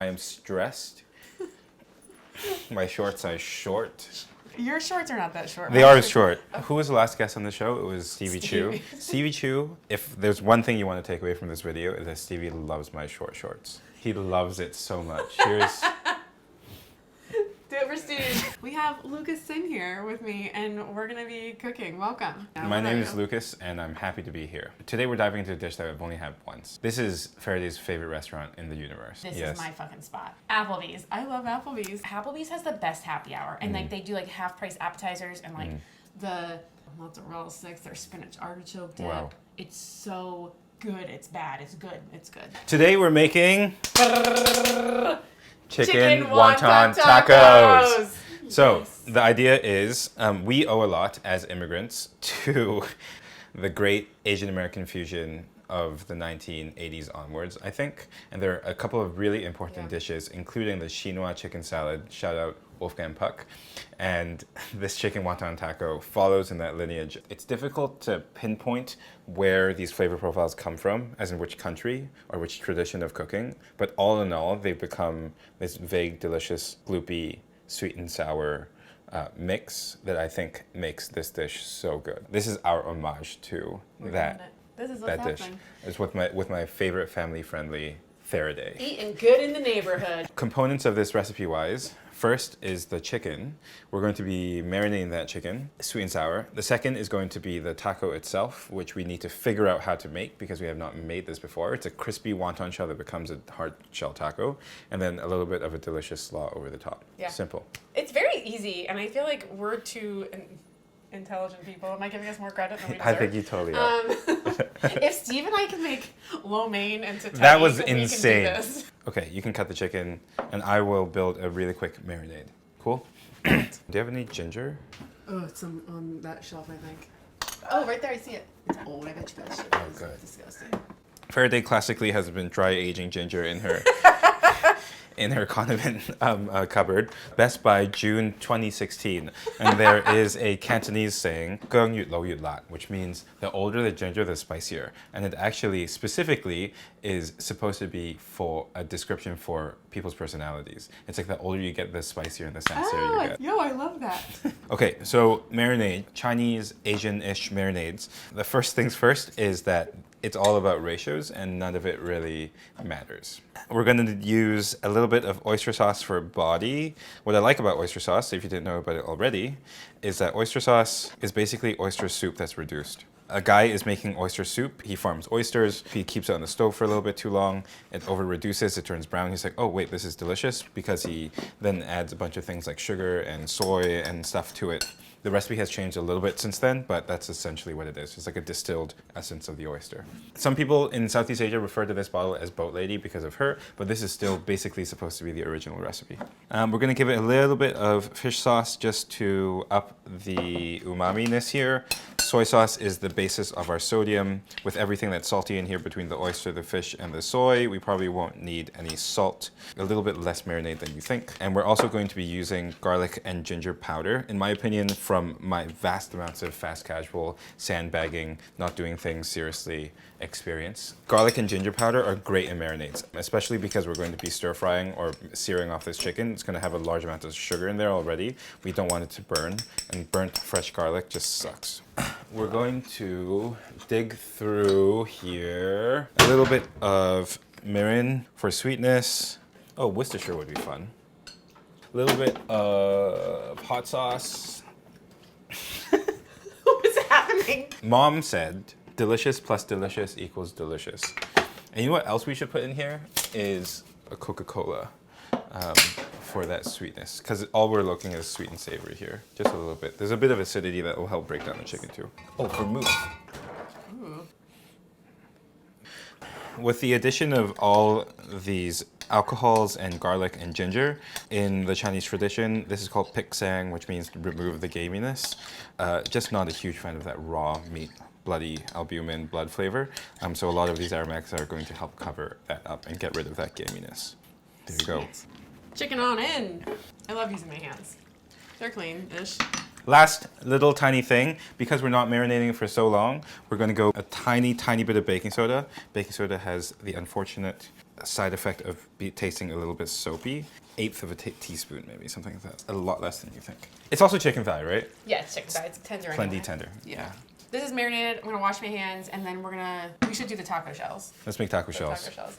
I am stressed. My short size short. Your shorts are not that short. They are short. Who was the last guest on the show? It was Stevie Chu. Stevie Chu, if there's one thing you want to take away from this video, is that Stevie loves my short shorts. He loves it so much. Here's... Do it for Steve. We have Lucas Sin here with me, and we're going to be cooking. Welcome. My name is Lucas, and I'm happy to be here. Today we're diving into a dish that I've only had once. This is Farideh's favorite restaurant in the universe. This is my fucking spot. Applebee's. I love Applebee's. Applebee's has the best happy hour, and like they do like half-price appetizers and like the mozzarella sticks, their spinach artichoke dip. Wow. It's so good. It's bad. It's good. It's good. Today we're making chicken wonton tacos. So the idea is we owe a lot as immigrants to the great Asian American fusion of the 1980s onwards, I think. And there are a couple of really important dishes, including the quinoa chicken salad, shout out Wolfgang Puck. And this chicken wonton taco follows in that lineage. It's difficult to pinpoint where these flavor profiles come from, as in which country or which tradition of cooking. But all in all, they've become this vague, delicious, gloopy, sweet and sour mix that I think makes this dish so good. This is our homage to that dish. It's with my favorite family-friendly Farideh. Eating good in the neighborhood. Components of this recipe-wise, first is the chicken. We're going to be marinating that chicken, sweet and sour. The second is going to be the taco itself, which we need to figure out how to make because we have not made this before. It's a crispy wonton shell that becomes a hard shell taco, and then a little bit of a delicious slaw over the top. Yeah. Simple. It's very easy, and I feel like we're too intelligent people. Am I giving us more credit than we deserve? I think you totally are. If Steve and I can make lo mein into tiny, that was insane. We can do this. Okay, you can cut the chicken, and I will build a really quick marinade. Cool? Do you have any ginger? Oh, it's on that shelf, I think. Oh, right there, I see it. It's old. I bet you that shit is disgusting. Farideh classically has been dry aging ginger in her in her condiment cupboard. Best by June 2016. And there is a Cantonese saying, 薑越老越辣, which means the older the ginger, the spicier. And it actually specifically is supposed to be for a description for people's personalities. It's like the older you get, the spicier and the sassier you get. Yo, I love that. Okay, so marinade, Chinese, Asian-ish marinades. The first things first is that it's all about ratios and none of it really matters. We're going to use a little bit of oyster sauce for body. What I like about oyster sauce, if you didn't know about it already, is that oyster sauce is basically oyster soup that's reduced. A guy is making oyster soup. He farms oysters. He keeps it on the stove for a little bit too long. It over-reduces. It turns brown. He's like, oh, wait, this is delicious, because he then adds a bunch of things like sugar and soy and stuff to it. The recipe has changed a little bit since then, but that's essentially what it is. It's like a distilled essence of the oyster. Some people in Southeast Asia refer to this bottle as Boat Lady because of her, but this is still basically supposed to be the original recipe. We're going to give it a little bit of fish sauce just to up the umami-ness here. Soy sauce is the basis of our sodium. With everything that's salty in here between the oyster, the fish, and the soy, we probably won't need any salt. A little bit less marinade than you think. And we're also going to be using garlic and ginger powder. In my opinion, from my vast amounts of fast casual, sandbagging, not doing things seriously experience, garlic and ginger powder are great in marinades, especially because we're going to be stir frying or searing off this chicken. It's going to have a large amount of sugar in there already. We don't want it to burn, and burnt fresh garlic just sucks. We're going to dig through here a little bit of mirin for sweetness. Oh, Worcestershire would be fun. A little bit of hot sauce. What's happening? Mom said delicious plus delicious equals delicious. And you know what else we should put in here is a Coca-Cola for that sweetness. Because all we're looking is sweet and savory here. Just a little bit. There's a bit of acidity that will help break down the chicken too. Oh, vermouth. Ooh. With the addition of all these alcohols and garlic and ginger, in the Chinese tradition, this is called piksang, which means remove the gaminess. Just not a huge fan of that raw meat, bloody albumin blood flavor. So a lot of these aromatics are going to help cover that up and get rid of that gaminess. There you go. Chicken on in. I love using my hands. They're clean-ish. Last little tiny thing, because we're not marinating for so long, we're going to go a tiny, tiny bit of baking soda. Baking soda has the unfortunate side effect of tasting a little bit soapy. 1/8 of a teaspoon, maybe, something like that. A lot less than you think. It's also chicken thigh, right? Yeah, it's chicken thigh. It's tender. Plenty anyway. tender. Yeah. This is marinated. I'm gonna wash my hands, and then we should do the taco shells. Let's make taco shells. Taco shells.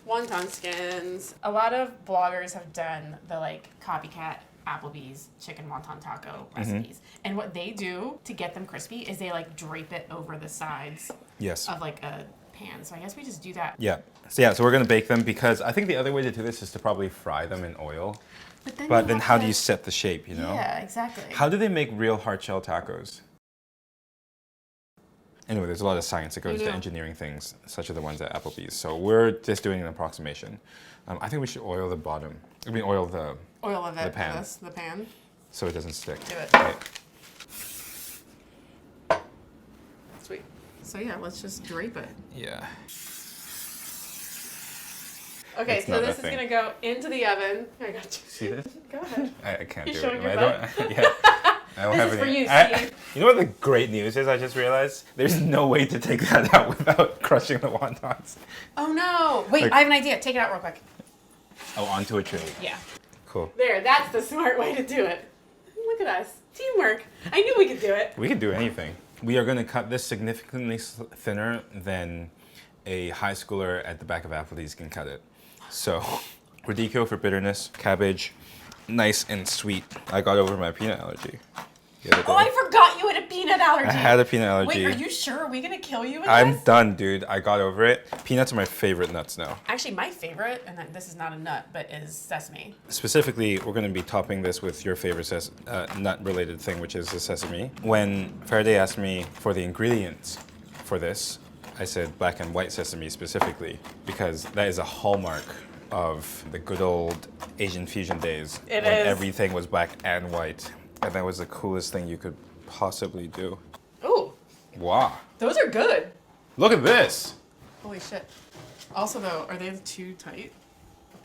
Wonton skins. A lot of bloggers have done the like copycat Applebee's chicken wonton taco recipes. And what they do to get them crispy is they like drape it over the sides of like a pan. So I guess we just do that. Yeah. So we're gonna bake them because I think the other way to do this is to probably fry them in oil. But then how do you set the shape, you know? Yeah, exactly. How do they make real hard shell tacos? Anyway, there's a lot of science that goes into engineering things, such as the ones at Applebee's. So we're just doing an approximation. I think we should oil the bottom. Oil the pan. The pan. So it doesn't stick. Do it. Okay. Sweet. So yeah, let's just drape it. Yeah. Okay, so this is gonna go into the oven. I got you. See this? Go ahead. I can't do showing it. your I butt? don't. Yeah. I don't This have is any. for you, Steve. You know what the great news is? I just realized there's no way to take that out without crushing the wontons. Oh no! Wait, I have an idea. Take it out real quick. Oh, onto a tray. Yeah. Cool. There, that's the smart way to do it. Look at us. Teamwork. I knew we could do it. We can do anything. We are going to cut this significantly thinner than a high schooler at the back of Applebee's can cut it. So, radicchio for bitterness, cabbage, nice and sweet. I got over my peanut allergy the other day. Oh, I forgot you had a peanut allergy. I had a peanut allergy. Wait, are you sure? Are we gonna kill you with I'm this? done, dude. I got over it. Peanuts are my favorite nuts now. Actually, my favorite, and this is not a nut, but is sesame. Specifically, we're going to be topping this with your favorite nut-related thing, which is the sesame. When Farideh asked me for the ingredients for this, I said black and white sesame specifically, because that is a hallmark of the good old Asian fusion days. It when is. Everything was black and white. And that was the coolest thing you could possibly do. Ooh, Wow. those are good. Look at this. Holy shit. Also, though, are they too tight?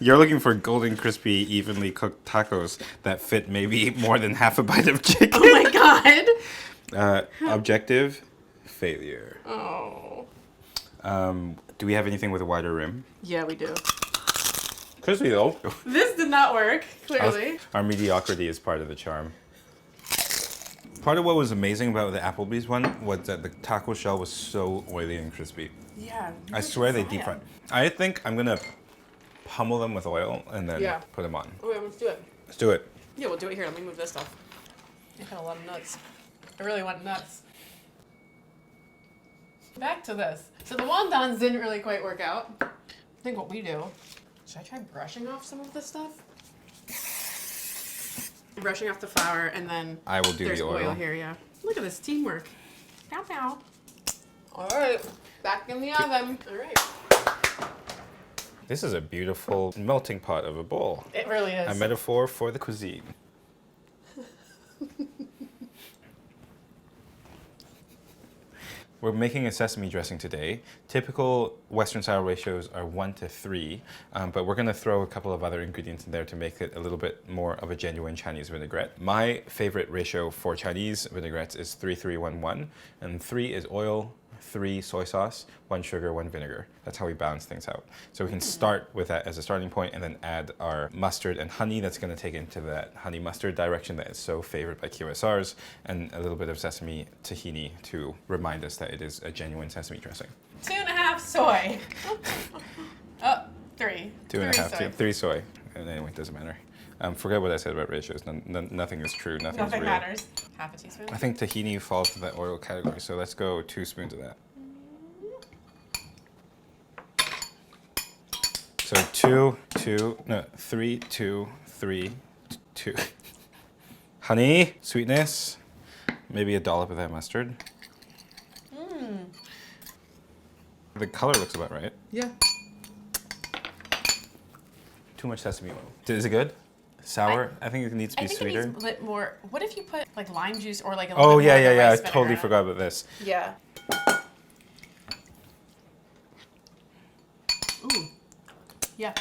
You're looking for golden, crispy, evenly cooked tacos that fit maybe more than half a bite of chicken. Oh my god. Objective, failure. Oh. Do we have anything with a wider rim? Yeah, we do. Crispy though. This did not work, clearly. Our mediocrity is part of the charm. Part of what was amazing about the Applebee's one was that the taco shell was so oily and crispy. Yeah. I swear they deep fry. I think I'm gonna pummel them with oil and then put them on. Okay, let's do it. Let's do it. Yeah, we'll do it here. Let me move this stuff. I had a lot of nuts. I really want nuts. Back to this. So the wontons didn't really quite work out. I think what we do, should I try brushing off some of this stuff? Brushing off the flour and then I will do there's the oil. here, yeah. Look at this teamwork. Pow pow. All right, back in the oven. All right. This is a beautiful melting pot of a bowl. It really is. A metaphor for the cuisine. We're making a sesame dressing today. Typical Western style ratios are 1 to 3, but we're gonna throw a couple of other ingredients in there to make it a little bit more of a genuine Chinese vinaigrette. My favorite ratio for Chinese vinaigrettes is 3-3-1-1, and 3 is oil, 3 soy sauce, 1 sugar, 1 vinegar. That's how we balance things out. So we can start with that as a starting point and then add our mustard and honey that's going to take into that honey mustard direction that is so favored by QSRs, and a little bit of sesame tahini to remind us that it is a genuine sesame dressing. 2.5 soy. Oh, 3. 2.5, 3 soy. And anyway, it doesn't matter. Forget what I said about ratios. Nothing is true. Nothing is real. Matters. Half a teaspoon. I think tahini falls to that oil category, so let's go 2 spoons of that. So 3, 2, 3, 2. Honey, sweetness, maybe a dollop of that mustard. The color looks about right. Yeah. Too much sesame oil. Is it good? Sour? I think it needs to be sweeter. It needs a bit more. What if you put like lime juice or like a Oh little bit yeah, more yeah, of the yeah. I rice totally vinegar? forgot about this. Yeah. Ooh. Yeah.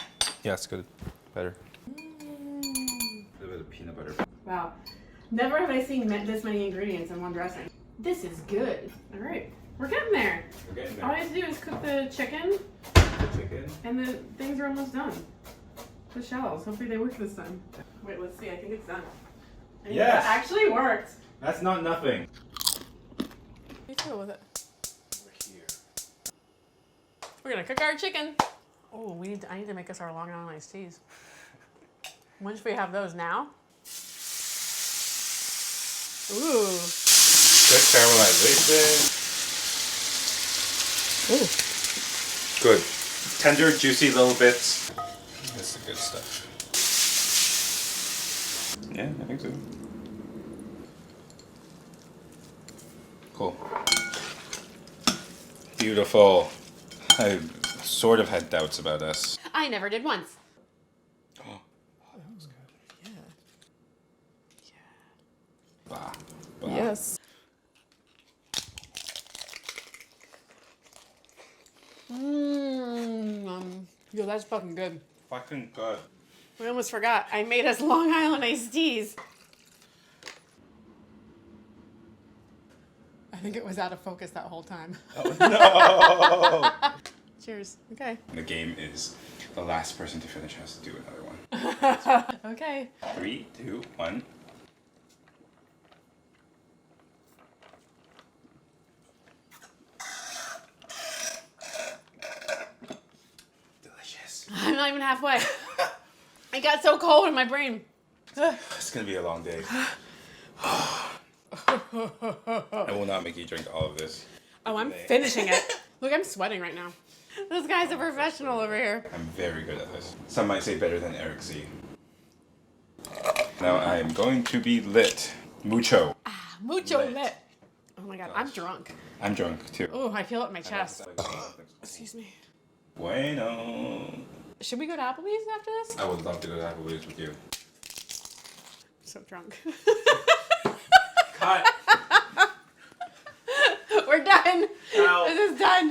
Yeah, it's good. Better. A little bit of peanut butter. Wow. Never have I seen this many ingredients in one dressing. This is good. All right. We're getting there. We're getting All I have to do is cook the chicken the chicken. And the things are almost done. The shells. Hopefully they work this time. Wait, let's see. I think it's done. I think Yes! that actually worked. That's not nothing. Be cool with it. Over here. We're gonna cook our chicken. Oh, I need to make us our Long Island iced teas. When should we have those now? Ooh. Good caramelization. Ooh. Good. Tender, juicy little bits. That's the good stuff. Yeah, I think so. Cool. Beautiful. I sort of had doubts about us. I never did once. Oh, that was good. Yeah. Bah. Bah. Yes. Yo, that's fucking good. Fucking good. We almost forgot. I made us Long Island iced teas. I think it was out of focus that whole time. Oh no! Cheers. Okay. The game is the last person to finish has to do another one. Okay. 3, 2, 1. Delicious. I'm not even halfway. I got so cold in my brain. It's gonna be a long day. I will not make you drink all of this. Oh, I'm finishing it. Look, I'm sweating right now. This guy's a professional over here. I'm very good at this. Some might say better than Eric Z. Now I am going to be lit. Mucho. Ah, mucho Lit. lit. Oh my god, I'm drunk. I'm drunk too. Oh, I feel it in my chest. Excuse me. Bueno. Should we go to Applebee's after this? I would love to go to Applebee's with you. I'm so drunk. Cut. We're done. Ow. This is done.